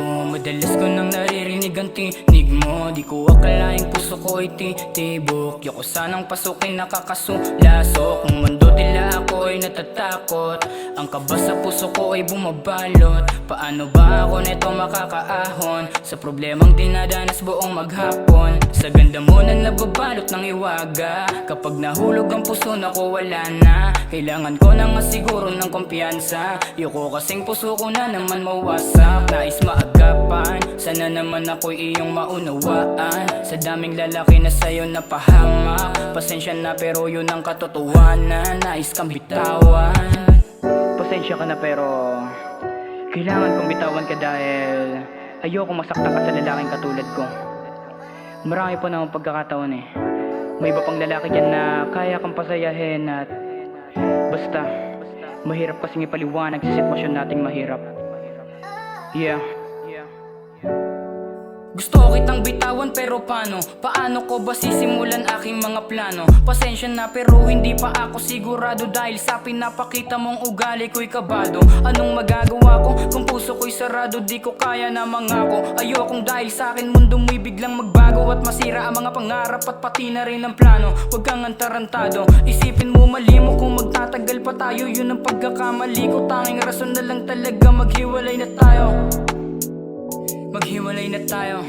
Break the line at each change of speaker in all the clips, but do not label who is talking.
mo. Madalas ko nang naririnig ang tinig mo. Di ko akalaing puso ko ay titibok. Yoko sanang pasukin nakakasulasok. Ang mundo tila ako ay natatakot. Ang kaba sa puso ko ay bumabalot. Paano ba ako neto makakaahon sa problemang dinadanas buong maghapon? Sa ganda mo na nababalot ng iwaga. Kapag nahulog ang puso na ko wala na. Kailangan ko na nga siguro ng kumpiyansa. Yoko kasing puso ko na naman mawasak. Nais maagapan, sana naman ako'y iyong maunawaan. Sa daming lalaki na sa'yo napahamak. Pasensya na pero yun ang katotohanan. Nais kang bitawan. Pasensya ka na pero kailangan kong bitawan ka dahil ayoko masaktan ka sa lalaking katulad ko. Marami pa namang pagkakataon eh. May iba pang lalaki dyan na kaya kang pasayahin at basta mahirap kasing ipaliwanag sa sitwasyon nating mahirap. Yeah. Gusto kitang bitawan pero paano? Paano ko ba sisimulan aking mga plano? Pasensya na pero hindi pa ako sigurado. Dahil sa pinapakita mong ugali ko'y kabado. Anong magagawa ko kung puso ko'y sarado? Di ko kaya na mangako. Ayokong dahil sa akin mundo mo'y biglang magbago at masira ang mga pangarap at pati na rin ang plano. Huwag kang antarantado, isipin mo mali mo kung magtatagal pa tayo. Yun ang pagkakamali ko, tanging rason na lang talaga maghiwalay na tayo. Maghiwalay na tayo.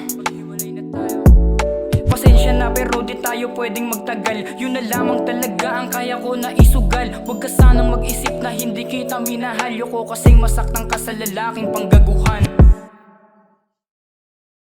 Pasensya na pero di tayo pwedeng magtagal. Yun na lamang talaga ang kaya ko na isugal. Huwag ka sanang mag-isip na hindi kita minahal. Yoko kasing masaktan ka sa lalaking panggaguhan.